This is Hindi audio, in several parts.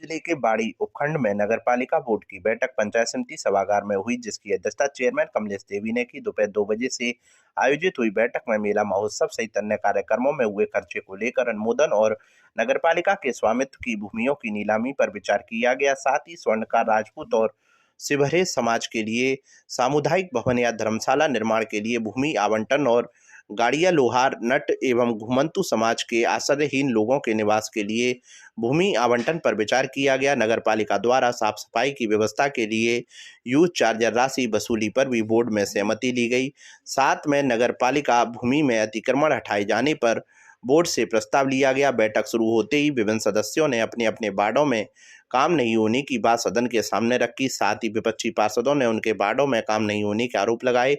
जिले के बाड़ी उपखंड में नगरपालिका बोर्ड की बैठक पंचायत समिति सभागार में हुई, जिसकी अध्यक्षता चेयरमैन कमलेश देवी ने की। दोपहर 2 बजे से आयोजित हुई बैठक में मेला महोत्सव सहित अन्य कार्यक्रमों में हुए खर्चे को लेकर अनुमोदन और नगरपालिका के स्वामित्व की भूमियों की नीलामी पर विचार किया गया। साथ ही स्वर्णकार राजपूत और शिवहरे समाज के लिए सामुदायिक भवन या धर्मशाला निर्माण के लिए भूमि आवंटन और गाड़िया लोहार नट एवं घुमंतु समाज के आश्रयहीन लोगों के निवास के लिए भूमि आवंटन पर विचार किया गया। नगरपालिका द्वारा साफ सफाई की व्यवस्था के लिए यूज चार्जर राशि वसूली पर भी बोर्ड में सहमति ली गई। साथ में नगरपालिका भूमि में अतिक्रमण हटाए जाने पर बोर्ड से प्रस्ताव लिया गया। बैठक शुरू होते ही विभिन्न सदस्यों ने अपने अपने वार्डों में काम नहीं होने की बात सदन के सामने रखी। साथ ही विपक्षी पार्षदों ने उनके वार्डों में काम नहीं होने के आरोप लगाए।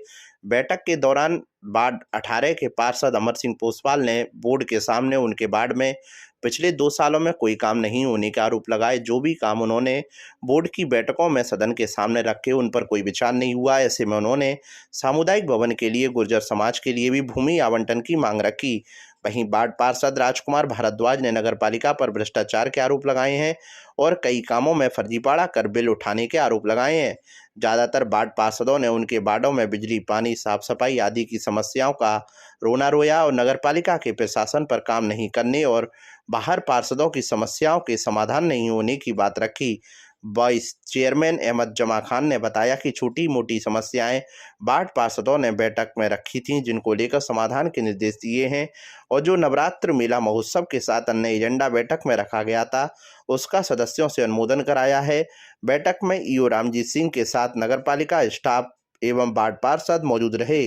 बैठक के दौरान वार्ड 18 के पार्षद अमर सिंह पोसवाल ने बोर्ड के सामने उनके वार्ड में पिछले 2 सालों में कोई काम नहीं होने के आरोप लगाए। जो भी काम उन्होंने बोर्ड की बैठकों में सदन के सामने रखे, उन पर कोई विचार नहीं हुआ। ऐसे में उन्होंने सामुदायिक भवन के लिए गुर्जर समाज के लिए भी भूमि आवंटन की मांग रखी। वहीं वार्ड पार्षद राजकुमार भारद्वाज ने नगरपालिका पर भ्रष्टाचार के आरोप लगाए हैं और कई कामों में फर्जीवाड़ा कर बिल उठाने के आरोप लगाए हैं। ज़्यादातर वार्ड पार्षदों ने उनके वार्डों में बिजली, पानी, साफ सफाई आदि की समस्याओं का रोना रोया और नगरपालिका के प्रशासन पर काम नहीं करने और बाहर पार्षदों की समस्याओं के समाधान नहीं होने की बात रखी। वाइस चेयरमैन अहमद जमा खान ने बताया कि छोटी मोटी समस्याएं वार्ड पार्षदों ने बैठक में रखी थीं, जिनको लेकर समाधान के निर्देश दिए हैं और जो नवरात्र मेला महोत्सव के साथ अन्य एजेंडा बैठक में रखा गया था, उसका सदस्यों से अनुमोदन कराया है। बैठक में ईओ रामजीत सिंह के साथ नगरपालिका स्टाफ एवं वार्ड पार्षद मौजूद रहे।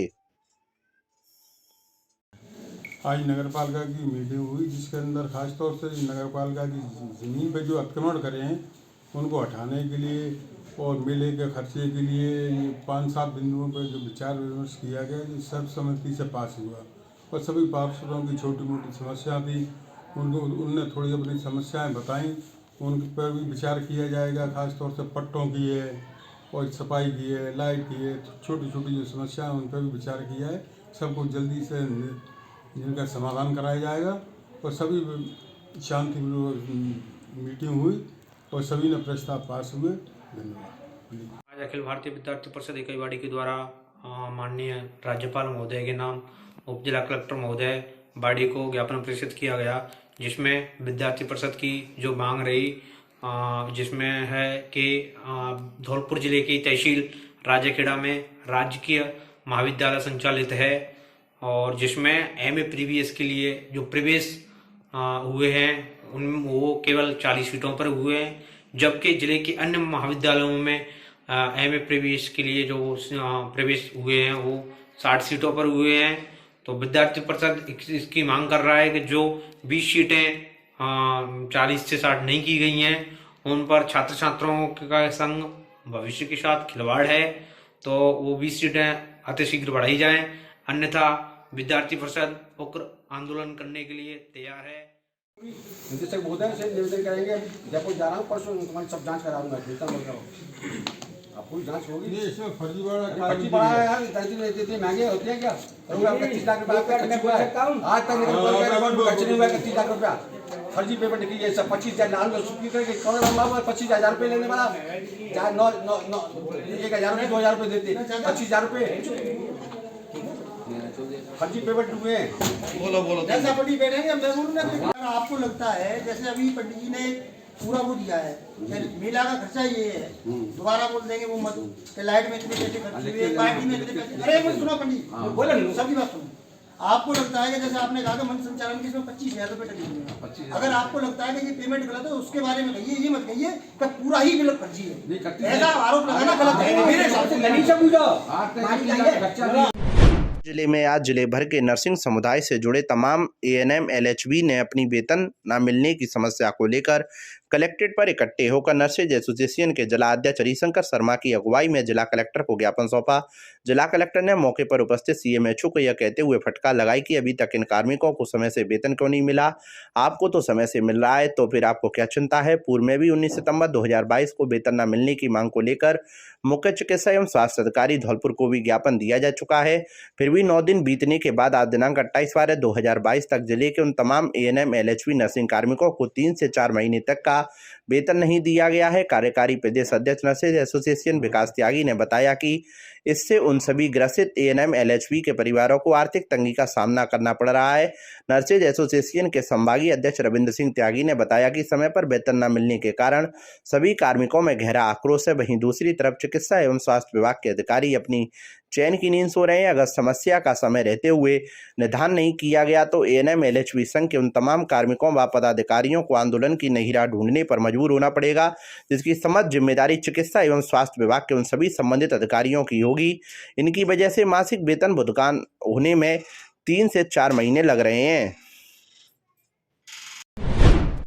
आज नगरपालिका की मीटिंग हुई, जिसके अंदर खासतौर से नगरपालिका की ज़मीन पर जो अतिक्रमण करे हैं उनको हटाने के लिए और मेले के खर्चे के लिए 5-7 बिंदुओं पर जो विचार विमर्श किया गया, जो सर्वसम्मति से पास हुआ और सभी पार्षदों की छोटी मोटी समस्या थी, उनने थोड़ी अपनी समस्याएं बताईं, उन पर भी विचार किया जाएगा। खासतौर से पट्टों की है और सफाई की है, लाइट की है, छोटी छोटी जो समस्याएं उन पर भी विचार किया है। सबको जल्दी से जिनका समाधान कराया जाएगा और सभी शांति मीटिंग हुई और सभी ने प्रस्ताव पास हुए। धन्यवाद। आज अखिल भारतीय विद्यार्थी परिषद इकाईवाड़ी के द्वारा माननीय राज्यपाल महोदय के नाम उप जिला कलेक्टर महोदय बाड़ी को ज्ञापन प्रेषित किया गया, जिसमें विद्यार्थी परिषद की जो मांग रही, जिसमें है कि धौलपुर जिले की तहसील राजाखेड़ा में राजकीय महाविद्यालय संचालित है और जिसमें एमए प्रीवियस के लिए जो प्रवेश हुए हैं उन वो केवल 40 सीटों पर हुए हैं, जबकि जिले के अन्य महाविद्यालयों में एमए प्रवेश के लिए जो प्रवेश हुए हैं वो 60 सीटों पर हुए हैं। तो विद्यार्थी परिषद इसकी मांग कर रहा है कि जो 20 सीटें 40 से 60 नहीं की गई हैं, उन पर छात्र छात्राओं का संघ भविष्य के साथ खिलवाड़ है, तो वो 20 सीटें अतिशीघ्र बढ़ाई जाएं, अन्यथा विद्यार्थी परिषद उग्र आंदोलन करने के लिए तैयार है। निदेशक महोदय से निवेदन करेंगे, जयपुर जा रहा हूँ, परसों तुम्हारी सब जांच कराऊंगा। आपको जांच होगी। इसमें फर्जीवाड़ा है यार, इतने महंगे होते हैं क्या? 25 लाख रुपया आज तक नहीं हुआ। 25 लाख रुपया फर्जी पेपर निकली है। सब 25,000 25,000 रुपये लेने वाला 1,000 रुपये 2,000 रुपये देते, 25,000 रुपये फर्जी पेपर डूबे हैं। बोलो जैसा पंडित बैठेंगे हम जरूर ना। आपको लगता है जैसे अभी पंडित जी ने पूरा वो दिया है, मेला का खर्चा ये है, दोबारा बोल देंगे वो मत कि लाइट में इतने पैसे खर्च हुए, पार्टी में इतने पैसे। अरे मत सुनो पंडित, बोलो सबकी बात सुनो। आपको लगता है कि जैसे आपने कहा कि मंच संचालन के इसमें 25,000 रुपये टके हुए, अगर आपको लगता है कि ये पेमेंट गलत है उसके बारे में कहिए, ये मत कहिए कि पूरा ही बिल फर्जी है। ऐसा आरोप लगाना गलत है मेरे हिसाब से। नहीं सब बुझो। जिले में आज जिले भर के नर्सिंग समुदाय से जुड़े तमाम एएनएम एलएचबी ने अपनी वेतन न मिलने की समस्या को लेकर कलेक्ट्रेट पर इकट्ठे होकर नर्सेज एसोसिएशन के जिला अध्यक्ष हरिशंकर शर्मा की अगुवाई में जिला कलेक्टर को ज्ञापन सौंपा। जिला कलेक्टर ने मौके पर उपस्थित सीएमएचओ को यह कहते हुए फटकार लगाई कि अभी तक इन कार्मिकों को समय से वेतन क्यों नहीं मिला। आपको तो समय से मिल रहा है, तो फिर आपको क्या चिंता है। पूर्व में भी 19 सितंबर 2022 को वेतन न मिलने की मांग को लेकर मुख्य चिकित्सा एवं स्वास्थ्य अधिकारी धौलपुर को भी ज्ञापन दिया जा चुका है। फिर भी 9 दिन बीतने के बाद आज दिनांक 28/12/2022 तक जिले के उन तमाम एएनएम एलएचबी नर्सिंग कार्मिकों को 3 से 4 महीने तक का वेतन नहीं दिया गया है। कार्यकारी प्रदेश अध्यक्ष नर्सेज एसोसिएशन विकास त्यागी ने बताया कि इससे उन सभी ग्रसित एएनएम एलएचबी के परिवारों को आर्थिक तंगी का सामना करना पड़ रहा है। नर्सेज एसोसिएशन के संभागीय अध्यक्ष रविंद्र सिंह त्यागी ने बताया कि समय पर वेतन न मिलने के कारण सभी कार्मिकों में गहरा आक्रोश है। वहीं दूसरी तरफ चिकित्सा एवं स्वास्थ्य विभाग के अधिकारी अपनी चैन की नींद सो रहे हैं। अगर समस्या का समय रहते हुए निदान नहीं किया गया तो एएनएम एलएचबी संघ के उन तमाम कार्मिकों व पदाधिकारियों को आंदोलन की नई राह ढूंढने पर मजबूर होना पड़ेगा, जिसकी समझ जिम्मेदारी चिकित्सा एवं स्वास्थ्य विभाग के उन सभी संबंधित अधिकारियों की होगी। इनकी वजह से मासिक वेतन भुगतान होने में 3 से 4 महीने लग रहे हैं।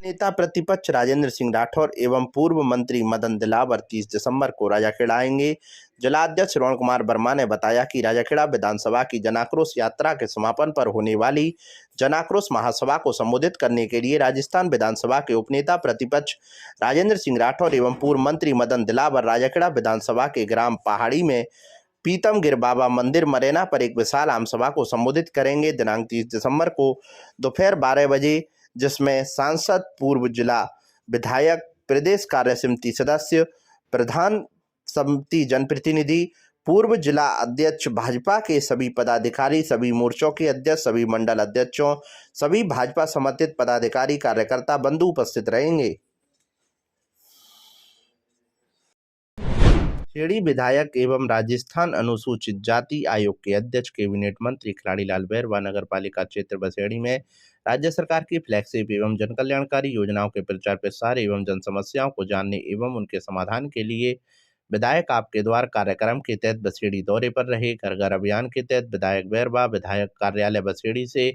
नेता प्रतिपक्ष राजेंद्र सिंह राठौर एवं पूर्व मंत्री मदन दिलावर 30 दिसंबर को राजाखेड़ा आएंगे। जिलाध्यक्ष श्रवण कुमार वर्मा ने बताया कि राजाखेड़ा विधानसभा की जनाक्रोश यात्रा के समापन पर होने वाली जनाक्रोश महासभा को संबोधित करने के लिए राजस्थान विधानसभा के उपनेता प्रतिपक्ष राजेंद्र सिंह राठौर एवं पूर्व मंत्री मदन दिलावर राजाखेड़ा विधानसभा के ग्राम पहाड़ी में पीतमगिर बाबा मंदिर मरेना पर एक विशाल आमसभा को संबोधित करेंगे। दिनांक 30 दिसंबर को दोपहर 12 बजे, जिसमें सांसद, पूर्व जिला विधायक, प्रदेश कार्य समिति सदस्य, प्रधान समिति जनप्रतिनिधि, पूर्व जिला अध्यक्ष, भाजपा के सभी पदाधिकारी, सभी मोर्चों के अध्यक्ष, सभी मंडल अध्यक्षों, सभी भाजपा समर्थित पदाधिकारी, कार्यकर्ता बंधु उपस्थित रहेंगे। खेड़ी विधायक एवं राजस्थान अनुसूचित जाति आयोग के अध्यक्ष, कैबिनेट मंत्री खिलाड़ीलाल बैरवा नगर पालिका क्षेत्र बसेड़ी में राज्य सरकार की फ्लैगशिप एवं जनकल्याणकारी योजनाओं के प्रचार प्रसार एवं जन समस्याओं को जानने एवं उनके समाधान के लिए विधायक आपके द्वार कार्यक्रम के तहत बसेड़ी दौरे पर रहे। घर घर अभियान के तहत विधायक बैरवा विधायक कार्यालय बसेड़ी से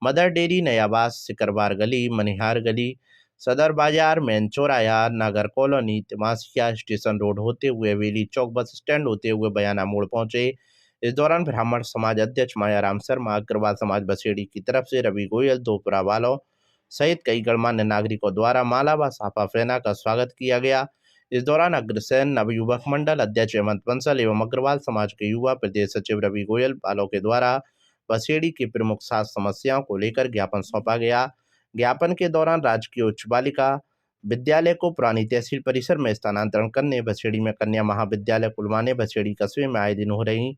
मदर डेयरी, नयाबास, सिकरवार गली, मनिहार गली, सदर बाजार, मेन चौराया, नगर कॉलोनी, तिमासिया स्टेशन रोड होते हुए हवेली चौक बस स्टैंड होते हुए बयाना मोड़ पहुंचे। इस दौरान ब्राह्मण समाज अध्यक्ष मायाराम शर्मा, अग्रवाल समाज बसेड़ी की तरफ से रवि गोयल, दोपरा वालों सहित कई गणमान्य नागरिकों द्वारा माला व साफा फहना का स्वागत किया गया। इस दौरान अग्रसेन नवयुवक मंडल अध्यक्ष हेमंत बंसल एवं अग्रवाल समाज के युवा प्रदेश सचिव रवि गोयल वालों के द्वारा बसेड़ी की प्रमुख 7 समस्याओं को लेकर ज्ञापन सौंपा गया। ज्ञापन के दौरान राजकीय उच्च बालिका विद्यालय को पुरानी तहसील परिसर में स्थानांतरण करने, बसेड़ी में कन्या महाविद्यालय खुलवाने, बसेड़ी कस्बे में आए दिन हो रही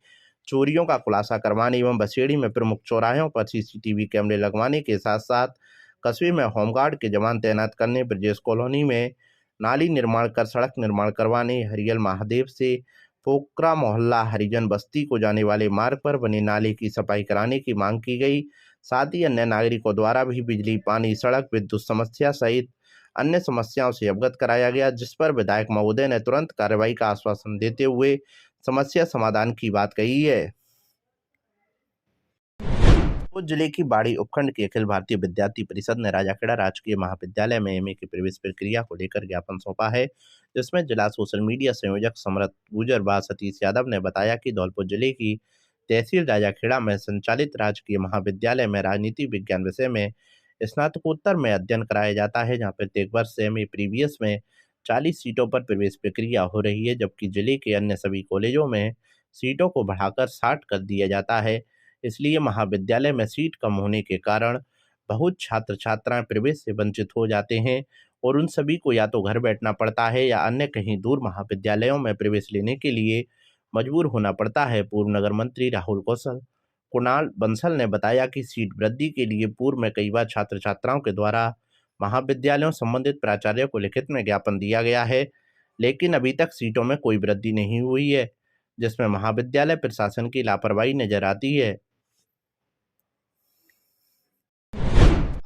चोरियों का खुलासा करवाने एवं बसेड़ी में प्रमुख चौराहों पर सीसीटीवी कैमरे लगवाने के साथ साथ कस्बे में होमगार्ड के जवान तैनात करने, ब्रजेश कॉलोनी में नाली निर्माण कर सड़क निर्माण करवाने, हरियल महादेव से पोकरा मोहल्ला हरिजन बस्ती को जाने वाले मार्ग पर बने नाले की सफाई कराने की मांग की गई। साथ ही अन्य नागरिकों द्वारा भी बिजली, पानी, सड़क, विद्युत समस्या सहित अन्य समस्याओं से अवगत कराया गया, जिस पर विधायक महोदय ने तुरंत कार्रवाई का आश्वासन देते हुए समस्या समाधान की बात कही है। जिले की बाड़ी उपखंड की अखिल भारतीय विद्यार्थी परिषद ने राजाखेड़ा राजकीय महाविद्यालय में एमए की प्रवेश प्रक्रिया को लेकर ज्ञापन सौंपा है, जिसमें जिला सोशल मीडिया संयोजक समरथ गुजर व सतीश यादव ने बताया कि धौलपुर जिले की तहसील राजाखेड़ा में संचालित राजकीय महाविद्यालय में राजनीति विज्ञान विषय में स्नातकोत्तर में अध्ययन कराया जाता है, जहां प्रत्येक वर्ष एमए प्रीवियस में 40 सीटों पर प्रवेश प्रक्रिया हो रही है, जबकि जिले के अन्य सभी कॉलेजों में सीटों को बढ़ाकर 60 कर दिया जाता है। इसलिए महाविद्यालय में सीट कम होने के कारण बहुत छात्र छात्राएं प्रवेश से वंचित हो जाते हैं और उन सभी को या तो घर बैठना पड़ता है या अन्य कहीं दूर महाविद्यालयों में प्रवेश लेने के लिए मजबूर होना पड़ता है। पूर्व नगर मंत्री राहुल कुणाल बंसल ने बताया कि सीट वृद्धि के लिए पूर्व में कई बार छात्र छात्राओं के द्वारा महाविद्यालयों संबंधित प्राचार्य को लिखित में ज्ञापन दिया गया है, लेकिन अभी तक सीटों में कोई वृद्धि नहीं हुई है, जिसमें महाविद्यालय प्रशासन की लापरवाही नजर आती है।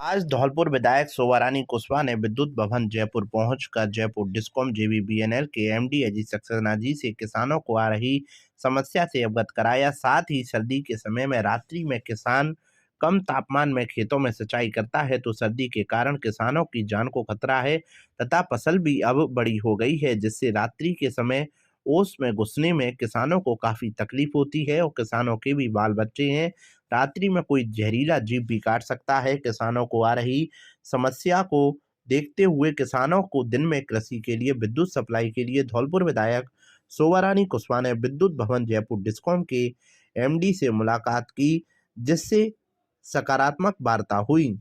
आज धौलपुर विधायक शोभा रानी कुशवाहा ने विद्युत भवन जयपुर पहुंचकर जयपुर डिस्कॉम जेवीबीएनएल के एमडी अजीत सक्सेना जी से किसानों को आ रही समस्या से अवगत कराया। साथ ही सर्दी के समय में रात्रि में किसान कम तापमान में खेतों में सिंचाई करता है तो सर्दी के कारण किसानों की जान को खतरा है तथा फसल भी अब बड़ी हो गई है, जिससे रात्रि के समय ओस में घुसने में किसानों को काफ़ी तकलीफ होती है और किसानों के भी बाल बच्चे हैं। रात्रि में कोई जहरीला जीव भी काट सकता है। किसानों को आ रही समस्या को देखते हुए किसानों को दिन में कृषि के लिए विद्युत सप्लाई के लिए धौलपुर विधायक शोभा रानी कुशवाहा ने विद्युत भवन जयपुर डिस्कॉम के एमडी से मुलाकात की, जिससे सकारात्मक वार्ता हुई।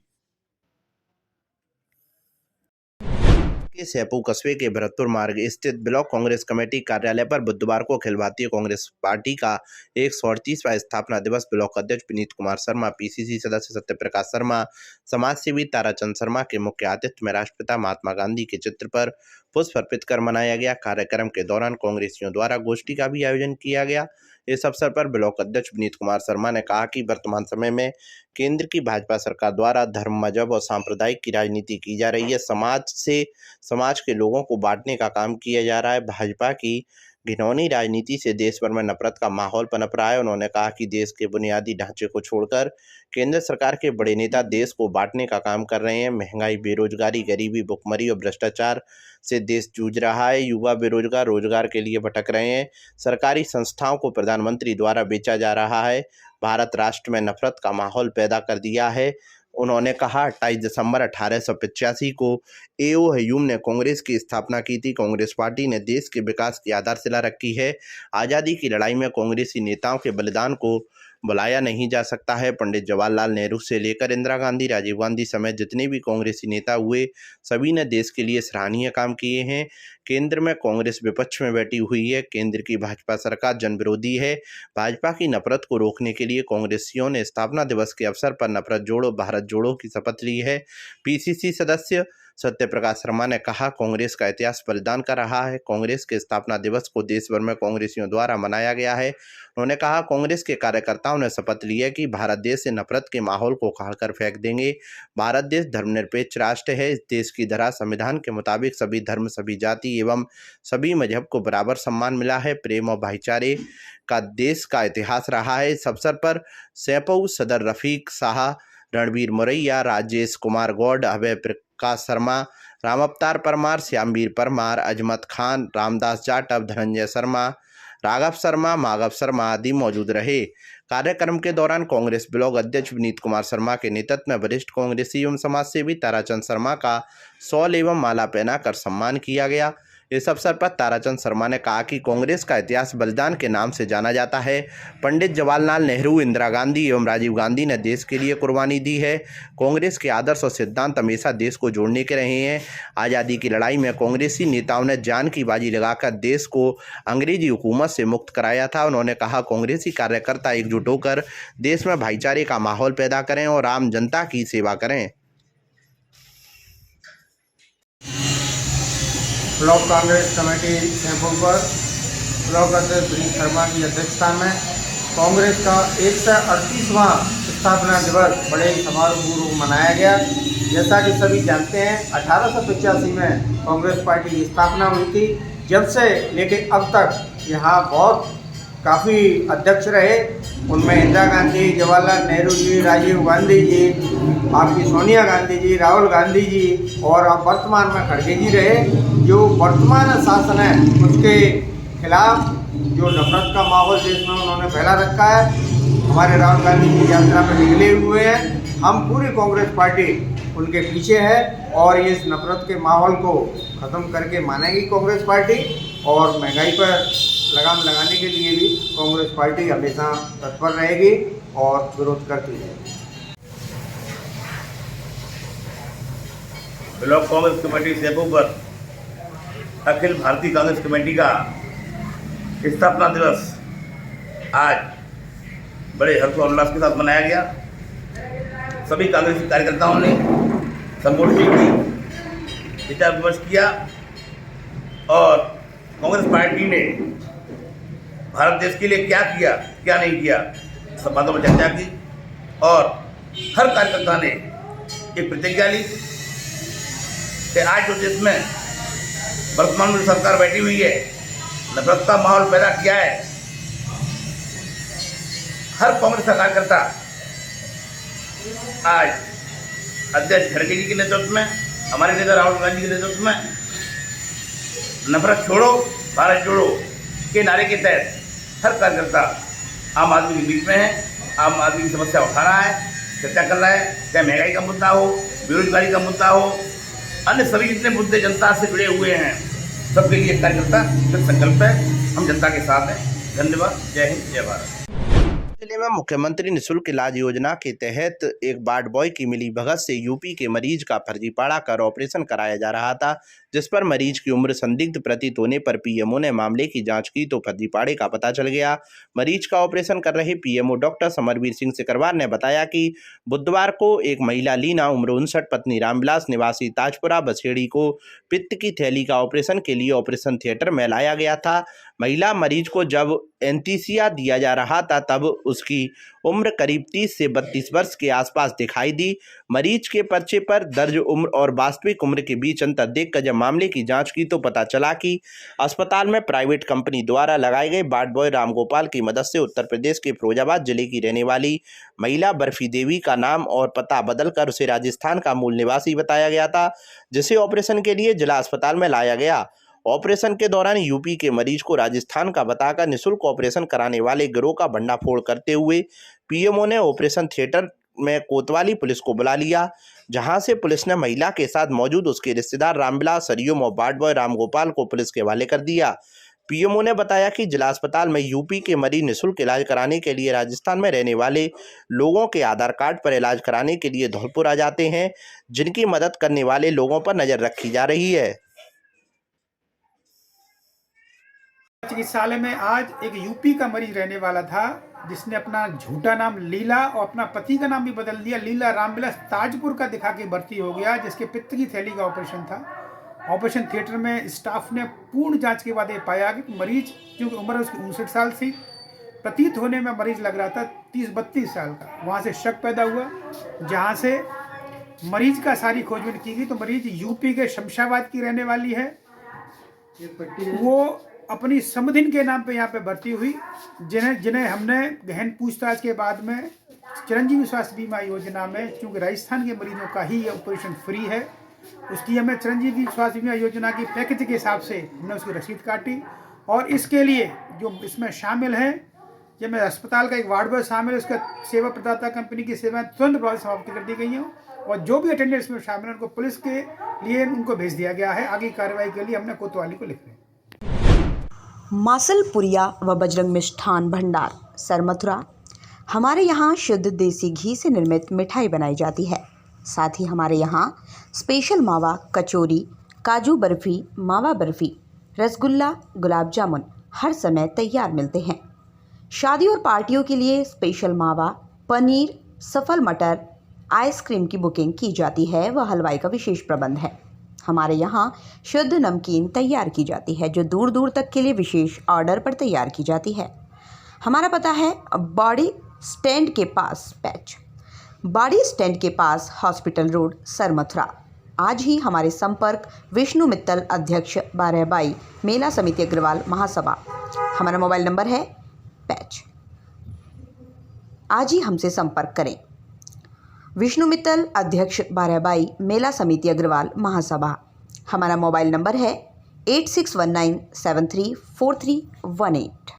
के सैपू कस्बे के भरतपुर मार्ग स्थित ब्लॉक कांग्रेस कमेटी कार्यालय पर बुधवार को अखिल भारतीय कांग्रेस पार्टी का 138वां स्थापना दिवस ब्लॉक अध्यक्ष विनीत कुमार शर्मा, पीसीसी सदस्य सत्यप्रकाश शर्मा, समाज सेवी ताराचंद शर्मा के मुख्य आतिथ्य में राष्ट्रपिता महात्मा गांधी के चित्र पर पुष्प अर्पित कर मनाया गया। कार्यक्रम के दौरान कांग्रेसियों द्वारा गोष्ठी का भी आयोजन किया गया। इस अवसर पर ब्लॉक अध्यक्ष विनीत कुमार शर्मा ने कहा कि वर्तमान समय में केंद्र की भाजपा सरकार द्वारा धर्म, मजहब और सांप्रदायिक की राजनीति की जा रही है। समाज के लोगों को बांटने का काम किया जा रहा है। भाजपा की घिनौनी राजनीति से देश भर में नफरत का माहौल पनप रहा है। उन्होंने कहा कि देश के बुनियादी ढांचे को छोड़कर केंद्र सरकार के बड़े नेता देश को बांटने का काम कर रहे हैं। महंगाई, बेरोजगारी, गरीबी, भुखमरी और भ्रष्टाचार से देश जूझ रहा है। युवा बेरोजगार रोजगार के लिए भटक रहे हैं। सरकारी संस्थाओं को प्रधानमंत्री द्वारा बेचा जा रहा है। भारत राष्ट्र में नफरत का माहौल पैदा कर दिया है। उन्होंने कहा 28 दिसंबर 1885 को ए.ओ. ह्यूम ने कांग्रेस की स्थापना की थी। कांग्रेस पार्टी ने देश के विकास की आधारशिला रखी है। आज़ादी की लड़ाई में कांग्रेसी नेताओं के बलिदान को भुलाया नहीं जा सकता है। पंडित जवाहरलाल नेहरू से लेकर इंदिरा गांधी, राजीव गांधी समेत जितने भी कांग्रेसी नेता हुए, सभी ने देश के लिए सराहनीय काम किए हैं। केंद्र में कांग्रेस विपक्ष में बैठी हुई है। केंद्र की भाजपा सरकार जन विरोधी है। भाजपा की नफरत को रोकने के लिए कांग्रेसियों ने स्थापना दिवस के अवसर पर नफरत जोड़ो भारत जोड़ो की शपथ ली है। पीसीसी सदस्य सत्यप्रकाश शर्मा ने कहा, कांग्रेस का इतिहास बलिदान कर रहा है। कांग्रेस के स्थापना दिवस को देश भर में कांग्रेसियों द्वारा मनाया गया है। उन्होंने कहा, कांग्रेस के कार्यकर्ताओं ने शपथ ली है कि भारत देश से नफरत के माहौल को उखाड़कर फेंक देंगे। भारत देश धर्मनिरपेक्ष राष्ट्र है। इस देश की धरा संविधान के मुताबिक सभी धर्म, सभी जाति एवं सभी मजहब को बराबर सम्मान मिला है। प्रेम और भाईचारे का देश का इतिहास रहा है। इस अवसर पर सैपऊ सदर रफीक शाह, रणबीर मुरैया, राजेश कुमार गौड़, अभय प्रकाश शर्मा, राम अवतार परमार, श्यामवीर परमार, अजमत खान, रामदास जाटव, धनंजय शर्मा, राघव शर्मा, माघव शर्मा आदि मौजूद रहे। कार्यक्रम के दौरान कांग्रेस ब्लॉक अध्यक्ष विनीत कुमार शर्मा के नेतृत्व में वरिष्ठ कांग्रेसी एवं समाज सेवी ताराचंद शर्मा का शॉल एवं माला पहनाकर सम्मान किया गया। इस अवसर पर ताराचंद शर्मा ने कहा कि कांग्रेस का इतिहास बलिदान के नाम से जाना जाता है। पंडित जवाहरलाल नेहरू, इंदिरा गांधी एवं राजीव गांधी ने देश के लिए कुर्बानी दी है। कांग्रेस के आदर्श और सिद्धांत हमेशा देश को जोड़ने के रहे हैं। आज़ादी की लड़ाई में कांग्रेसी नेताओं ने जान की बाजी लगाकर देश को अंग्रेजी हुकूमत से मुक्त कराया था। उन्होंने कहा, कांग्रेसी कार्यकर्ता एकजुट होकर देश में भाईचारे का माहौल पैदा करें और आम जनता की सेवा करें। ब्लॉक कांग्रेस कमेटी सैपू पर ब्लॉक अध्यक्ष विनीत शर्मा की अध्यक्षता में कांग्रेस का 138वां स्थापना दिवस बड़े समारोहपूर्वक मनाया गया। जैसा कि सभी जानते हैं, 1885 में कांग्रेस पार्टी की स्थापना हुई थी। जब से लेके अब तक यहाँ बहुत काफ़ी अध्यक्ष रहे। उनमें इंदिरा गांधी, जवाहरलाल नेहरू जी, राजीव गांधी जी, आपकी सोनिया गांधी जी, राहुल गांधी जी और अब वर्तमान में खड़गे जी रहे। जो वर्तमान शासन है उसके खिलाफ जो नफरत का माहौल देश में उन्होंने फैला रखा है। हमारे राहुल गांधी जी यात्रा में निकले हुए हैं। हम पूरी कांग्रेस पार्टी उनके पीछे है और इस नफरत के माहौल को ख़त्म करके मानेगी कांग्रेस पार्टी। और महंगाई पर लगाम लगाने के लिए भी कांग्रेस पार्टी हमेशा तत्पर रहेगी और विरोध करती रहेगी। ब्लॉक कांग्रेस कमेटी सैपू पर अखिल भारतीय कांग्रेस कमेटी का स्थापना दिवस आज बड़े हर्षोल्लास के साथ मनाया गया। सभी कांग्रेसी कार्यकर्ताओं ने संगोष्ठी की, विचार विमर्श किया और कांग्रेस पार्टी ने भारत देश के लिए क्या किया, क्या नहीं किया, सब बातों पर चर्चा की और हर कार्यकर्ता ने एक प्रतिज्ञा ली कि आज जो देश में वर्तमान में सरकार बैठी हुई है, नफरत का माहौल पैदा किया है, हर कांग्रेस का कार्यकर्ता आज अध्यक्ष खड़गे जी के नेतृत्व में, हमारे नेता राहुल गांधी के नेतृत्व में नफरत छोड़ो भारत जोड़ो के नारे के तहत हर कार्यकर्ता आम आदमी के बीच में है। आम आदमी की समस्या उठा रहा है, चर्चा कर रहा है। चाहे महंगाई का मुद्दा हो, बेरोजगारी का मुद्दा हो, अन्य सभी जितने मुद्दे जनता से जुड़े हुए हैं, सबके लिए कार्यकर्ता संकल्प है। हम जनता के साथ हैं। धन्यवाद। जय हिंद, जय भारत। जिले में मुख्यमंत्री निःशुल्क इलाज योजना के तहत एक वार्ड बॉय की मिली भगत से यूपी के मरीज का फर्जीवाड़ा कर ऑपरेशन कराया जा रहा था, जिस पर मरीज की उम्र संदिग्ध प्रतीत होने पर पीएमओ ने मामले की जांच की तो फर्जीवाड़े का पता चल गया। मरीज का ऑपरेशन कर रहे पीएमओ डॉक्टर समरवीर सिंह सिकरवार ने बताया कि बुधवार को एक महिला लीना उम्र 59 पत्नी रामविलास निवासी ताजपुरा बछेड़ी को पित्त की थैली का ऑपरेशन के लिए ऑपरेशन थिएटर में लाया गया था। महिला मरीज को जब एनेस्थीसिया दिया जा रहा था तब उसकी उम्र करीब 30 से 32 वर्ष के आसपास दिखाई दी। मरीज के पर्चे पर दर्ज उम्र और वास्तविक उम्र के बीच अंतर देखकर जब मामले की जांच की तो पता चला कि अस्पताल में प्राइवेट कंपनी द्वारा लगाए गए वार्ड बॉय रामगोपाल की मदद से उत्तर प्रदेश के फिरोजाबाद जिले की रहने वाली महिला बर्फी देवी का नाम और पता बदलकर उसे राजस्थान का मूल निवासी बताया गया था, जिसे ऑपरेशन के लिए जिला अस्पताल में लाया गया। ऑपरेशन के दौरान यूपी के मरीज को राजस्थान का बताकर निःशुल्क ऑपरेशन कराने वाले गिरोह का भंडाफोड़ करते हुए पीएमओ ने ऑपरेशन थिएटर में कोतवाली पुलिस को बुला लिया, जहां से पुलिस ने महिला के साथ मौजूद उसके रिश्तेदार रामविलास सरियम और वार्ड बॉय रामगोपाल को पुलिस के हवाले कर दिया। पीएमओ ने बताया कि जिला अस्पताल में यूपी के मरीज निःशुल्क इलाज कराने के लिए राजस्थान में रहने वाले लोगों के आधार कार्ड पर इलाज कराने के लिए धौलपुर आ जाते हैं, जिनकी मदद करने वाले लोगों पर नजर रखी जा रही है। चिकित्सालय में आज एक यूपी का मरीज रहने वाला था, जिसने अपना झूठा नाम लीला और अपना पति का नाम भी बदल दिया। लीला रामविलास ताजपुर का दिखा के भर्ती हो गया, जिसके पित्त की थैली का ऑपरेशन था। ऑपरेशन थिएटर में स्टाफ ने पूर्ण जांच के बाद ये पाया कि मरीज, क्योंकि उम्र उसकी 59 साल थी, प्रतीत होने में मरीज लग रहा था 30-32 साल का। वहाँ से शक पैदा हुआ, जहाँ से मरीज का सारी खोजबीन की गई तो मरीज यूपी के शमशाबाद की रहने वाली है। वो अपनी समधिन के नाम पे यहाँ पे भर्ती हुई, जिन्हें हमने गहन पूछताछ के बाद में चिरंजीवी स्वास्थ्य बीमा योजना में, क्योंकि राजस्थान के मरीजों का ही ये ऑपरेशन फ्री है, उसकी हमें चिरंजीवी स्वास्थ्य बीमा योजना की पैकेज के हिसाब से हमने उसकी रसीद काटी। और इसके लिए जो इसमें शामिल है, जब मैं अस्पताल का एक वार्ड बॉय शामिल है, उसका सेवा प्रदाता कंपनी की सेवाएं तुरंत प्रभाव समाप्त कर दी गई हैं और जो भी अटेंडेंट इसमें शामिल है उनको पुलिस के लिए उनको भेज दिया गया है। आगे कार्रवाई के लिए हमने कोतवाली को लिख रहे हैं। मासलपुरिया व बजरंग मिष्ठान भंडार सरमथुरा। हमारे यहाँ शुद्ध देसी घी से निर्मित मिठाई बनाई जाती है। साथ ही हमारे यहाँ स्पेशल मावा कचौरी, काजू बर्फ़ी, मावा बर्फ़ी, रसगुल्ला, गुलाब जामुन हर समय तैयार मिलते हैं। शादी और पार्टियों के लिए स्पेशल मावा, पनीर, सफल मटर, आइसक्रीम की बुकिंग की जाती है व हलवाई का विशेष प्रबंध है। हमारे यहाँ शुद्ध नमकीन तैयार की जाती है, जो दूर दूर तक के लिए विशेष ऑर्डर पर तैयार की जाती है। हमारा पता है बॉडी स्टैंड के पास पैच, बॉडी स्टैंड के पास हॉस्पिटल रोड, सरमथुरा। आज ही हमारे संपर्क विष्णु मित्तल, अध्यक्ष 12/22 मेला समिति अग्रवाल महासभा। हमारा मोबाइल नंबर है पैच। आज ही हमसे संपर्क करें। विष्णु मित्तल, अध्यक्ष 12/22 मेला समिति अग्रवाल महासभा। हमारा मोबाइल नंबर है 8619734318।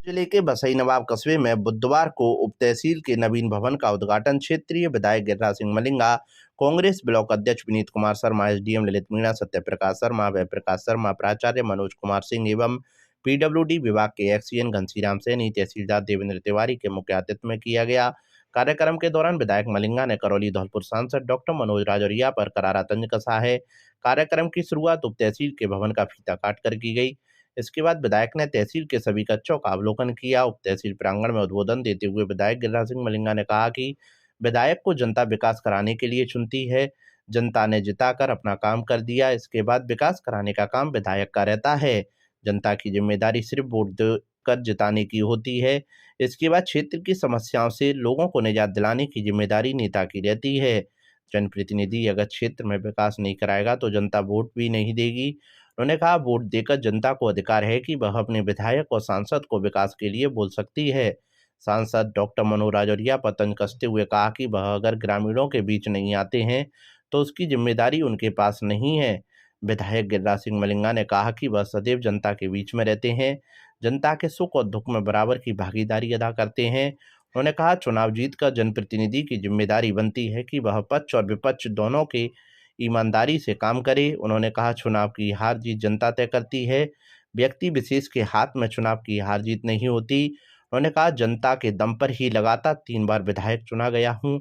जिले के बसई नवाब कस्बे में बुधवार को उप तहसील के नवीन भवन का उद्घाटन क्षेत्रीय विधायक गिरिराज सिंह मलिंगा, कांग्रेस ब्लॉक अध्यक्ष विनीत कुमार शर्मा, एसडीएम ललित मीणा, सत्यप्रकाश शर्मा, वय प्रकाश शर्मा, प्राचार्य मनोज कुमार सिंह एवं पीडब्ल्यूडी विभाग के एक्सीएन घनसीराम सैनी, तहसीलदार देवेंद्र तिवारी के मुख्य आतिथ्य में किया गया। कार्यक्रम के दौरान विधायक मलिंगा ने करौली धौलपुर सांसद डॉक्टर मनोज राजौरिया पर करारा तंज कसा है। कार्यक्रम की शुरुआत उप तहसील के भवन का फीता काट कर की गई। इसके बाद विधायक ने तहसील के सभी कक्षों का अवलोकन किया। उप तहसील प्रांगण में उद्बोधन देते हुए विधायक गिरिराज सिंह मलिंगा ने कहा कि विधायक को जनता विकास कराने के लिए चुनती है। जनता ने जिताकर अपना काम कर दिया, इसके बाद विकास कराने का काम विधायक का रहता है। जनता की जिम्मेदारी सिर्फ वोट देकर जिताने की होती है। इसके बाद क्षेत्र की समस्याओं से लोगों को निजात दिलाने की जिम्मेदारी नेता की रहती है। जनप्रतिनिधि अगर क्षेत्र में विकास नहीं कराएगा तो जनता वोट भी नहीं देगी। उन्होंने कहा, वोट देकर जनता को अधिकार है कि वह अपने विधायक और सांसद को विकास के लिए बोल सकती है। सांसद डॉक्टर मनोज राजौरिया पर तंज कसते हुए कहा कि वह अगर ग्रामीणों के बीच नहीं आते हैं तो उसकी जिम्मेदारी उनके पास नहीं है। विधायक गिरिराज सिंह मलिंगा ने कहा कि वह सदैव जनता के बीच में रहते हैं, जनता के सुख और दुख में बराबर की भागीदारी अदा करते हैं। उन्होंने कहा, चुनाव जीतकर जनप्रतिनिधि की जिम्मेदारी बनती है कि वह पक्ष और विपक्ष दोनों के ईमानदारी से काम करे। उन्होंने कहा, चुनाव की हार जीत जनता तय करती है, व्यक्ति विशेष के हाथ में चुनाव की हार जीत नहीं होती। उन्होंने कहा, जनता के दम पर ही लगातार 3 बार विधायक चुना गया हूं।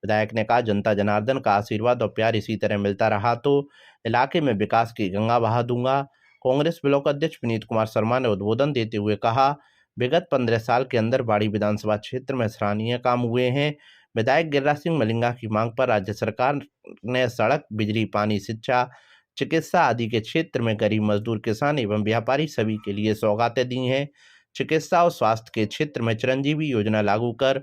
विधायक ने कहा, जनता जनार्दन का आशीर्वाद और प्यार इसी तरह मिलता रहा तो इलाके में विकास की गंगा बहा दूंगा। कांग्रेस ब्लॉक अध्यक्ष विनीत कुमार शर्मा ने उद्बोधन देते हुए कहा, विगत 15 साल के अंदर बाड़ी विधानसभा क्षेत्र में सराहनीय काम हुए हैं। विधायक गिरिराज सिंह मलिंगा की मांग पर राज्य सरकार ने सड़क, बिजली, पानी, शिक्षा, चिकित्सा आदि के क्षेत्र में गरीब मजदूर, किसान एवं व्यापारी सभी के लिए सौगातें दी हैं। चिकित्सा और स्वास्थ्य के क्षेत्र में चिरंजीवी योजना लागू कर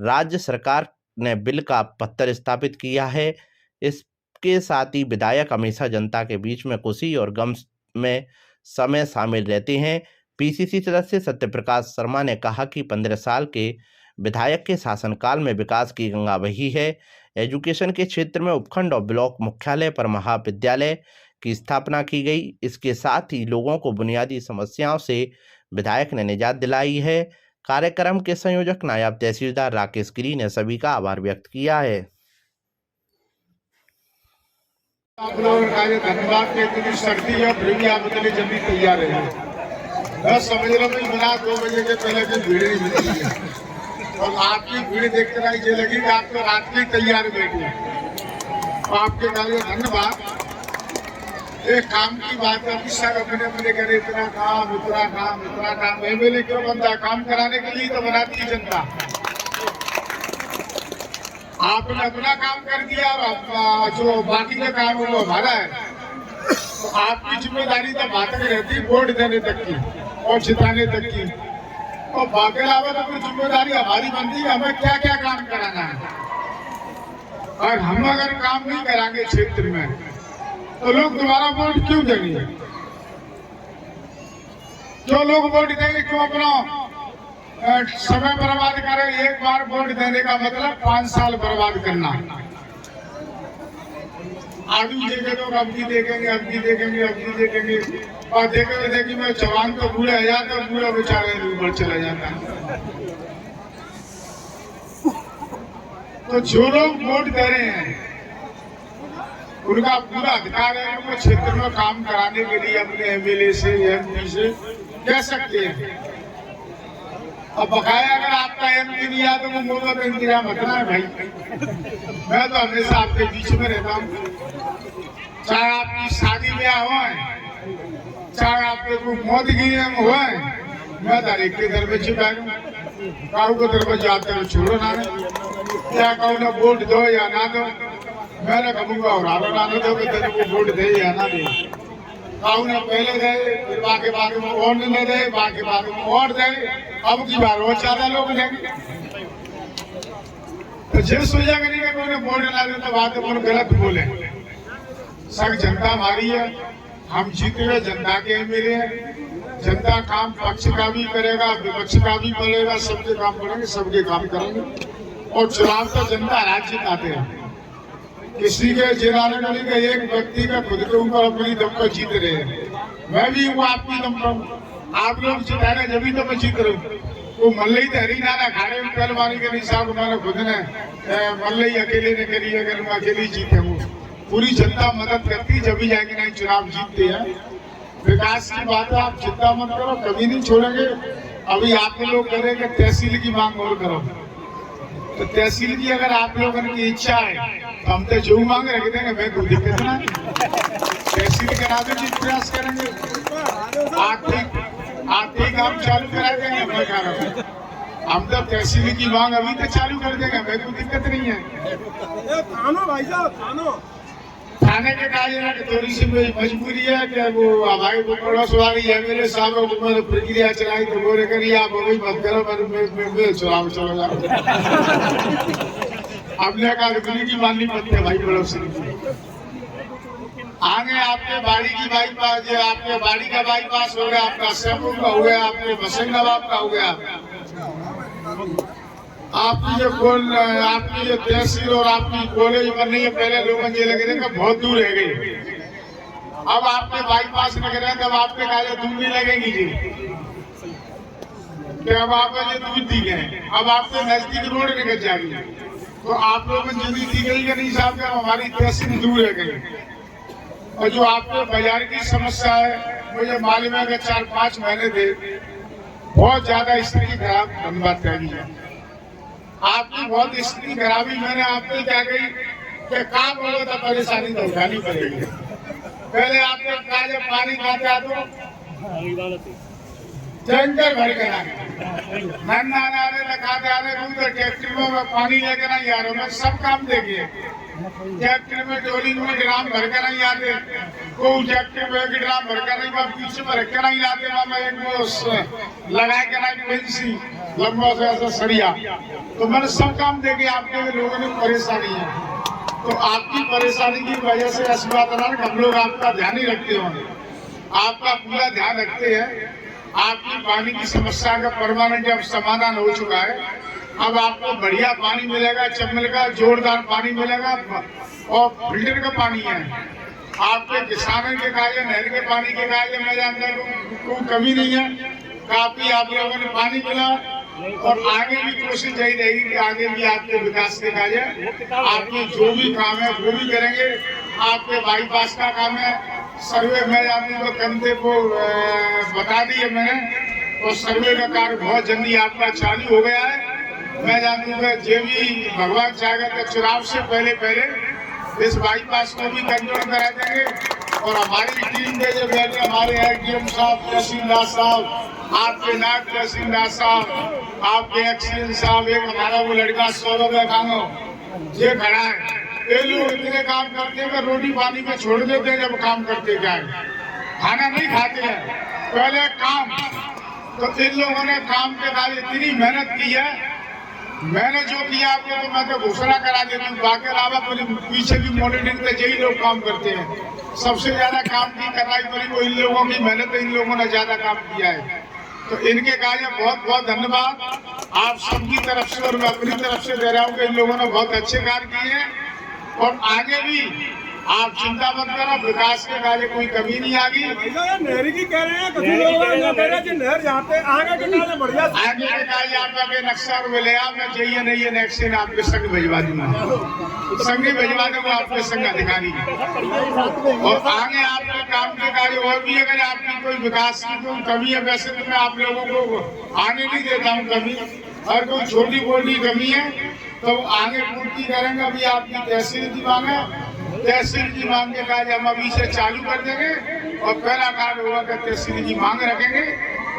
राज्य सरकार ने बिल का पत्थर स्थापित किया है। इसके साथ ही विधायक हमेशा जनता के बीच में खुशी और गम में समय शामिल रहते हैं। पीसीसी सदस्य सत्यप्रकाश शर्मा ने कहा कि 15 साल के विधायक के शासनकाल में विकास की गंगा बही है। एजुकेशन के क्षेत्र में उपखंड और ब्लॉक मुख्यालय पर महाविद्यालय की स्थापना की गई। इसके साथ ही लोगों को बुनियादी समस्याओं से विधायक ने निजात दिलाई है। कार्यक्रम के संयोजक नायब तहसीलदार राकेश गिरी ने सभी का आभार व्यक्त किया है। धन्यवाद के इतनी सर्दी है, फिर भी आप इतनी जल्दी तैयार है। बस समझ लो कि बिना 2 बजे के पहले की भीड़ नहीं मिलती है और आपकी भीड़ देखकर ये लगी कि आप तो रात में तैयार बैठे। आपके लिए धन्यवाद। एक काम की बात है कि सर अपने अपने करे इतना काम इतना काम इतना काम। एमएलए क्यों बनता है? काम कराने के लिए तो बनाती है जनता। आपने अपना काम कर दिया और जो बाकी का काम है वो हमारा है। तो आपकी जिम्मेदारी तो बात रहती है वोट देने तक की और जिताने तक की, और बाकी अलावा तो कोई जिम्मेदारी हमारी बनती है हमें क्या क्या काम कराना है। और हम अगर काम नहीं कराएंगे क्षेत्र में तो लोग दोबारा वोट क्यों देंगे? जो लोग वोट देंगे क्यों अपना समय बर्बाद करें? एक बार वोट देने का मतलब 5 साल बर्बाद करना। आदमी देखे तो अब की देखेंगे, अब की देखेंगे, अब की देखेंगे, और देखे देखी मैं जवान तो बूढ़े आ जाता है, बूढ़ा बेचारे ऊपर चला जाता है। तो जो लोग वोट दे रहे हैं उनका पूरा अधिकार है, उनको क्षेत्र में काम कराने के लिए अपने एमएलए से एमपी से कह सकते हैं। अब बकाया अगर आपका एमपी नहीं आया तो वो मोहब्बत इंतजाम रखना है भाई। मैं तो हमेशा आपके बीच में रहता हूँ, चाहे आपकी शादी ब्याह हो, चाहे आपके कोई मौत की हो, मैं तारीख के दरवाजे पे काऊ को दरवाजे आते छोड़ो ना, क्या कहूँ ना वोट दो या ना दो, मैंने कहूँगा और ना दो कि तेरे को वोट दे या ना दे। काऊ ने पहले दे, फिर बाकी बात में और न दे, बाकी बात में और दे, अब की बार और ज्यादा लोग देंगे। तो जिस सोचा करेंगे कि उन्हें वोट ना दे तो बात अपन गलत बोले। सब जनता हमारी है, हम जीत गए जनता के एमएलए हैं। जनता काम पक्ष का भी करेगा, विपक्ष का भी करेगा, सबके काम करेंगे, सबके काम करेंगे। और चुनाव तो जनता राज्य जिताते हैं, किसी के जिताने का नहीं, एक व्यक्ति का खुद के ऊपर अपनी दम पर जीत रहे हैं। मैं भी हूँ आपकी दम पर, आप लोग जिताने जब भी तो मैं जीत रहा हूँ। वो मल्लई तहरी नाना खाड़े में पहलवानी के हिसाब उन्होंने खुद ने मल्लई अकेले ने करी, अगर मैं अकेले जीते हूँ। पूरी जनता मदद करती जब भी जाके नहीं चुनाव जीतते हैं। विकास की बात है, आप चिंता मत करो, कभी नहीं छोड़ेंगे। अभी आप लोग करेंगे तहसील की मांग और करो, तो तहसील की अगर आप लोगों की इच्छा है तो हम तो जो मांग रख देंगे, मैं कोई दिक्कत ना। तहसील कराने की प्रयास करेंगे, आर्थिक काम चालू करा देंगे। मैं कह रहा हूँ हम तो तहसील की मांग अभी तक चालू कर देंगे, मैं कोई दिक्कत नहीं है। थाने के कार्य थोड़ी सी मजबूरी है कि वो हमारे पड़ोस वाली एमएलए साहब को प्रक्रिया चलाई तो बोले करिए आप वही मत करो, मैं चुनाव चला जाओ। हमने कहा की माननी पड़ती है भाई पड़ोसी। आगे आपके बाड़ी की बाईपास, जो आपके बाड़ी का बाईपास हो गया, आपका सैमपुर का हो गया, आपके बसंगाबाद का हो गया, आपकी जो तहसील और आपकी कॉलेज बननी है, पहले लोगों ये लगे थे कि बहुत दूर रह गई। अब आपके बाईपास लग रहे हैं, तब आपके काले दूर नहीं लगेंगी जी, कि अब आपको ये दूर दी गए, अब आपके नजदीक रोड निकल जाएगी। तो आप लोगों को जल्दी दी गई कि नहीं साहब, हमारी तहसील दूर रह गई। और जो आपके बाजार की समस्या है, मुझे मालूम है कि 4-5 महीने थे बहुत ज्यादा स्थिति खराब, धन्यवाद कह दी है आपकी, बहुत स्थिति खराबी। मैंने आपको क्या कही कि काम होगा तो परेशानी तो उठानी पड़ेगी। पहले आपने कहा जब पानी खाते आ तो टैंकर भर कर आगे नन्ना नारे लगाते आ रहे तो ट्रैक्टरों में पानी लेकर नहीं आ रहे। मैं सब काम देखिए, ट्रैक्टर में टोली में ड्राम भर कर नहीं आते, कोई ट्रैक्टर में एक ड्राम भर कर नहीं, मैं पीछे में रख कर नहीं लाते, मैं एक लगा के नहीं पेंसी लंबा से ऐसा सरिया। तो मैंने सब काम देखे, आपके लोगों ने परेशानी है तो आपकी परेशानी की वजह से ऐसी बात है ना, हम लोग आपका ध्यान ही रखते होंगे, आपका पूरा ध्यान रखते हैं। आपकी पानी की समस्या का परमानेंट अब समाधान हो चुका है। अब आपको बढ़िया पानी मिलेगा, चम्बल का जोरदार पानी मिलेगा और फिल्टर का पानी है। आपके किसानों के कार्य, नहर के पानी के कार्य में जानता कोई कमी नहीं है, काफी आप लोगों ने पानी मिला और आगे भी कोशिश यही रहेगी कि आगे भी आपके विकास के कार्य, आपके जो भी काम है वो भी करेंगे। आपके बाईपास का काम है, सर्वे में आपने तो कंधे को बता दी है मैंने, और सर्वे का कार्य बहुत जल्दी आपका चालू हो गया है। मैं जानती हूँ जो भी भगवान चाहेगा तो चुनाव से पहले इस बाईपास को भी कंट्रोल करा देंगे। और हमारी टीम के जो बैठे हमारे एडीएम साहब, तहसीलदार साहब, आपके नायब तहसीलदार साहब, आपके एक्सीएन साहब, एक हमारा वो लड़का सौरभ खानो ये खड़ा है, ये लोग इतने काम करते हैं, रोटी पानी में छोड़ देते हैं जब काम करते क्या है, खाना नहीं खाते हैं, पहले काम। तो इन लोगों ने काम के बाद इतनी मेहनत की है, मैंने जो किया आपको तो मैं तो घोषणा करा देता हूँ, बाकी अलावा पीछे की मॉनिटरिंग पे यही लोग काम करते हैं। सबसे ज्यादा काम की कराई पड़ी वो इन लोगों की मेहनत, इन लोगों ने ज्यादा काम किया है, तो इनके कार्य बहुत बहुत धन्यवाद आप सबकी तरफ से, और मैं अपनी तरफ से दे रहा हूँ कि इन लोगों ने बहुत अच्छे कार्य किए हैं। और आगे भी आप चिंता मत करो, विकास के कार्य कोई कमी नहीं आगी। नहर की कह रहे हैं, नहर यहाँ पे आगे के कार्य बढ़िया, आगे के कार्य आपका नक्शा मिले, मैं चाहिए नहीं ये नेक्स्ट आपके संग भिजवा दूंगा, संग भिजवा दूंगा आपके संग अधिकारी। और आगे आपके काम के कार्य और भी अगर आपकी कोई विकास की कोई कमी है, वैसे तो मैं आप लोगों को आने नहीं देता हूँ कमी, और कोई छोटी मोटी कमी है तो आगे पूर्ति करेंगे। अभी आपकी तहसील की मांग है, तहसील की मांग के कार्य हम अभी से चालू कर देंगे और पहला कार्य होगा कि तहसील की मांग रखेंगे।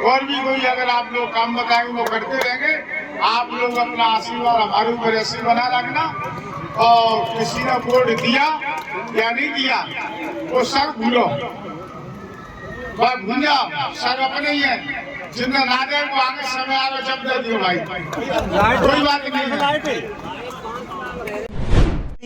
और भी कोई अगर आप लोग काम बताएंगे वो करते रहेंगे। आप लोग अपना आशीर्वाद हमारे ऊपर ऐसे बना रखना, और किसी ने वोट दिया या नहीं दिया वो सब भूलो, भूल जाओ, सब अपने ही है। जिन्हें ना दे वो आगे समय आगे जब दे दियो भाई, कोई बात नहीं है।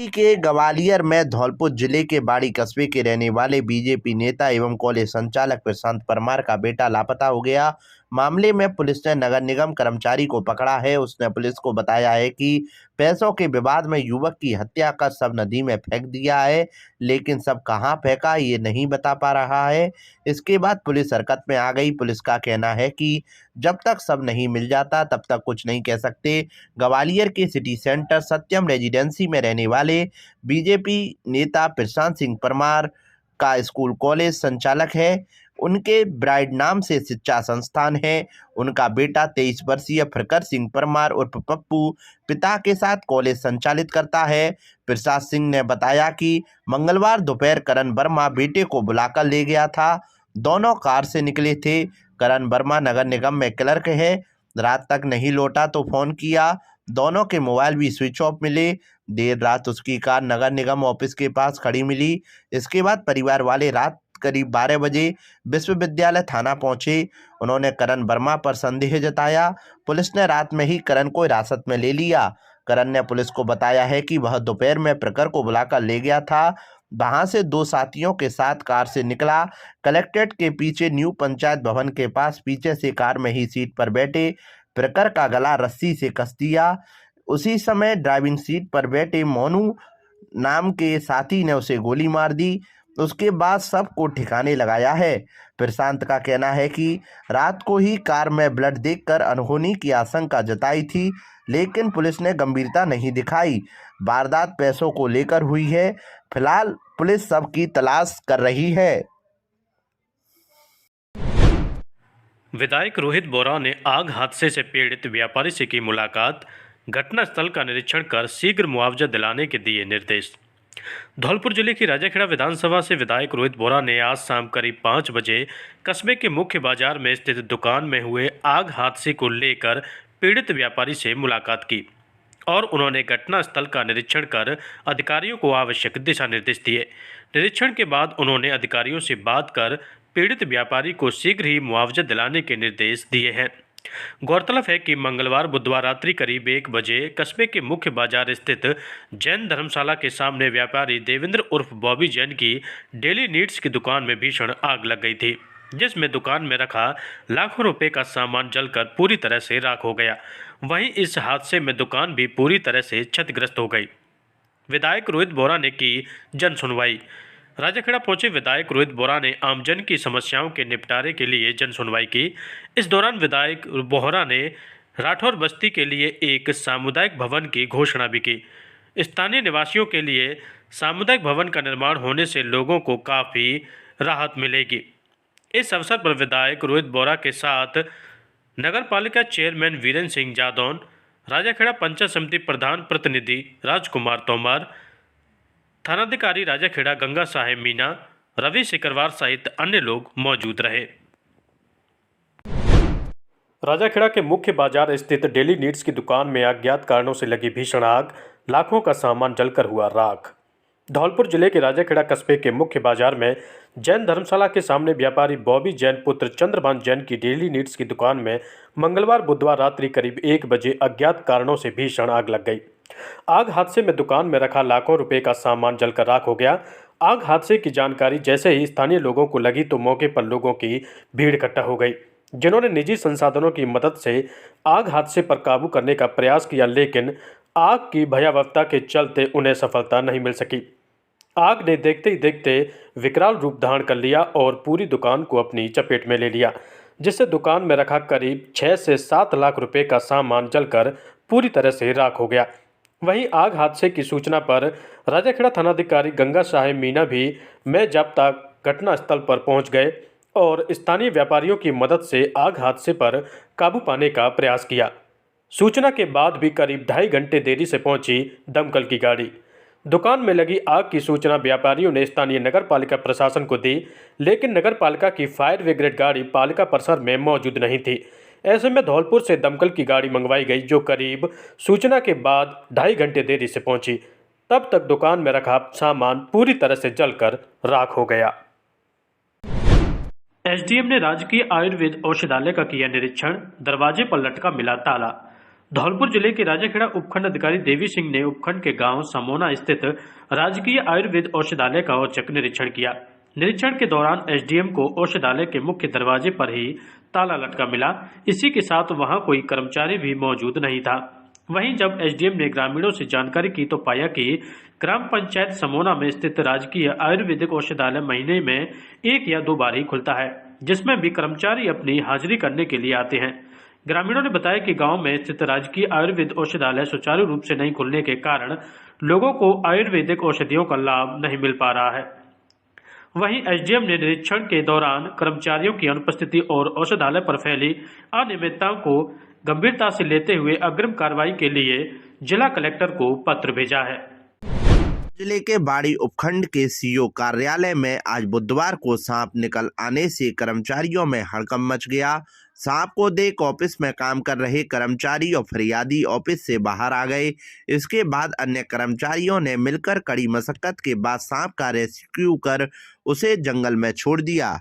के ग्वालियर में धौलपुर जिले के बाड़ी कस्बे के रहने वाले बीजेपी नेता एवं कॉलेज संचालक प्रशांत परमार का बेटा लापता हो गया। मामले में पुलिस ने नगर निगम कर्मचारी को पकड़ा है। उसने पुलिस को बताया है कि पैसों के विवाद में युवक की हत्या कर शव नदी में फेंक दिया है, लेकिन शव कहां फेंका ये नहीं बता पा रहा है। इसके बाद पुलिस हरकत में आ गई। पुलिस का कहना है कि जब तक शव नहीं मिल जाता तब तक कुछ नहीं कह सकते। ग्वालियर के सिटी सेंटर सत्यम रेजिडेंसी में रहने वाले बीजेपी नेता प्रशांत सिंह परमार का स्कूल कॉलेज संचालक है। उनके ब्राइड नाम से शिक्षा संस्थान है। उनका बेटा 23 वर्षीय प्रखर सिंह परमार उर्फ पप्पू पिता के साथ कॉलेज संचालित करता है। प्रसाद सिंह ने बताया कि मंगलवार दोपहर करण वर्मा बेटे को बुलाकर ले गया था। दोनों कार से निकले थे। करण वर्मा नगर निगम में क्लर्क है। रात तक नहीं लौटा तो फ़ोन किया। दोनों के मोबाइल भी स्विच ऑफ मिले। देर रात उसकी कार नगर निगम ऑफिस के पास खड़ी मिली। इसके बाद परिवार वाले रात करीब 12 बजे विश्वविद्यालय थाना पहुंचे। उन्होंने करण वर्मा पर संदेह जताया। पुलिस ने रात में ही करण को हिरासत में ले लिया। करण ने पुलिस को बताया है कि वह दोपहर में प्रखर को बुलाकर ले गया था। वहां से 2 साथियों के साथ कार से निकला। कलेक्ट्रेट के पीछे न्यू पंचायत भवन के पास पीछे से कार में ही सीट पर बैठे प्रखर का गला रस्सी से कस दिया। उसी समय ड्राइविंग सीट पर बैठे मोनू नाम के साथी ने उसे गोली मार दी। उसके बाद सबको ठिकाने लगाया है। प्रशांत का कहना है कि रात को ही कार में ब्लड देखकर अनहोनी की आशंका जताई थी, लेकिन पुलिस ने गंभीरता नहीं दिखाई। वारदात पैसों को लेकर हुई है। फिलहाल पुलिस सब की तलाश कर रही है। विधायक रोहित बोरा ने आग हादसे से पीड़ित व्यापारी से की मुलाकात, घटनास्थल का निरीक्षण कर शीघ्र मुआवजा दिलाने के दिए निर्देश। धौलपुर जिले की राजाखेड़ा विधानसभा से विधायक रोहित बोरा ने आज शाम करीब 5 बजे कस्बे के मुख्य बाजार में स्थित दुकान में हुए आग हादसे को लेकर पीड़ित व्यापारी से मुलाकात की और उन्होंने घटनास्थल का निरीक्षण कर अधिकारियों को आवश्यक दिशा निर्देश दिए। निरीक्षण के बाद उन्होंने अधिकारियों से बात कर पीड़ित व्यापारी को शीघ्र ही मुआवजा दिलाने के निर्देश दिए हैं। गौरतलब है कि मंगलवार बुधवार रात्रि करीब 1 बजे कस्बे के मुख्य बाजार स्थित जैन धर्मशाला के सामने व्यापारी देवेंद्र उर्फ बॉबी जैन की डेली नीड्स की दुकान में भीषण आग लग गई थी, जिसमें दुकान में रखा लाखों रुपए का सामान जलकर पूरी तरह से राख हो गया। वहीं इस हादसे में दुकान भी पूरी तरह से क्षतिग्रस्त हो गई। विधायक रोहित बोरा ने की जन सुनवाई। राजाखेड़ा पहुंचे विधायक रोहित बोरा ने आमजन की समस्याओं के निपटारे के लिए जन सुनवाई की। इस दौरान विधायक बोरा ने राठौर बस्ती के लिए एक सामुदायिक भवन की घोषणा भी की। स्थानीय निवासियों के लिए सामुदायिक भवन का निर्माण होने से लोगों को काफ़ी राहत मिलेगी। इस अवसर पर विधायक रोहित बोरा के साथ नगर पालिका चेयरमैन वीरेंद्र सिंह जादौन, राजाखेड़ा पंचायत समिति प्रधान प्रतिनिधि राजकुमार तोमर, थानाधिकारी राजाखेड़ा गंगा साहेब मीना, रवि सिकरवार सहित अन्य लोग मौजूद रहे। राजाखेड़ा के मुख्य बाजार स्थित डेली नीड्स की दुकान में अज्ञात कारणों से लगी भीषण आग, लाखों का सामान जलकर हुआ राख। धौलपुर जिले के राजाखेड़ा कस्बे के मुख्य बाजार में जैन धर्मशाला के सामने व्यापारी बॉबी जैन पुत्र चंद्रभान जैन की डेली नीड्स की दुकान में मंगलवार बुधवार रात्रि करीब 1 बजे अज्ञात कारणों से भीषण आग लग गई। आग हादसे में दुकान में रखा लाखों रुपए का सामान जलकर राख हो गया। आग हादसे की जानकारी जैसे ही स्थानीय लोगों को लगी तो मौके पर लोगों की भीड़ इकट्ठा हो गई, जिन्होंने निजी संसाधनों की मदद से आग हादसे पर काबू करने का प्रयास किया, लेकिन आग की भयावहता के चलते उन्हें सफलता नहीं मिल सकी। आग ने देखते ही देखते विकराल रूप धारण कर लिया और पूरी दुकान को अपनी चपेट में ले लिया, जिससे दुकान में रखा करीब 6 से 7 लाख रुपए का सामान जलकर पूरी तरह से राख हो गया। वहीं आग हादसे की सूचना पर राजाखेड़ा थानाधिकारी गंगा साहेब मीना भी में जाब्ता घटनास्थल पर पहुंच गए और स्थानीय व्यापारियों की मदद से आग हादसे पर काबू पाने का प्रयास किया। सूचना के बाद भी करीब 2.5 घंटे देरी से पहुंची दमकल की गाड़ी। दुकान में लगी आग की सूचना व्यापारियों ने स्थानीय नगर पालिका प्रशासन को दी, लेकिन नगर पालिका की फायर ब्रिगेड गाड़ी पालिका परिसर में मौजूद नहीं थी। ऐसे में धौलपुर से दमकल की गाड़ी मंगवाई गई, जो करीब सूचना के बाद 2.5 घंटे देरी से पहुंची। तब तक दुकान में रखा सामान पूरी तरह से जलकर राख हो गया। एसडीएम ने राजकीय आयुर्वेद औषधालय का किया निरीक्षण, दरवाजे पर लटका मिला ताला। धौलपुर जिले के राजाखेड़ा उपखंड अधिकारी देवी सिंह ने उपखंड के गांव समोना स्थित राजकीय आयुर्वेद औषधालय का औचक निरीक्षण किया। निरीक्षण के दौरान एसडीएम को औषधालय के मुख्य दरवाजे पर ही ताला लटका मिला। इसी के साथ वहां कोई कर्मचारी भी मौजूद नहीं था। वहीं जब एसडीएम ने ग्रामीणों से जानकारी की तो पाया कि ग्राम पंचायत समोना में स्थित राजकीय आयुर्वेदिक औषधालय महीने में 1 या 2 बार ही खुलता है, जिसमें भी कर्मचारी अपनी हाजिरी करने के लिए आते हैं। ग्रामीणों ने बताया कि गांव में स्थित राजकीय आयुर्वेद औषधालय सुचारू रूप से नहीं खुलने के कारण लोगों को आयुर्वेदिक औषधियों का लाभ नहीं मिल पा रहा है। वहीं एसडीएम ने निरीक्षण के दौरान कर्मचारियों की अनुपस्थिति और औषधालय पर फैली अनियमितताओं को गंभीरता से लेते हुए अग्रिम कार्रवाई के लिए जिला कलेक्टर को पत्र भेजा है। जिले के बाड़ी उपखंड के सीओ कार्यालय में आज बुधवार को सांप निकल आने से कर्मचारियों में हड़कंप मच गया। सांप को देख ऑफिस में काम कर रहे कर्मचारी और फरियादी ऑफिस से बाहर आ गए। इसके बाद अन्य कर्मचारियों ने मिलकर कड़ी मशक्कत के बाद सांप का रेस्क्यू कर उसे जंगल में छोड़ दिया।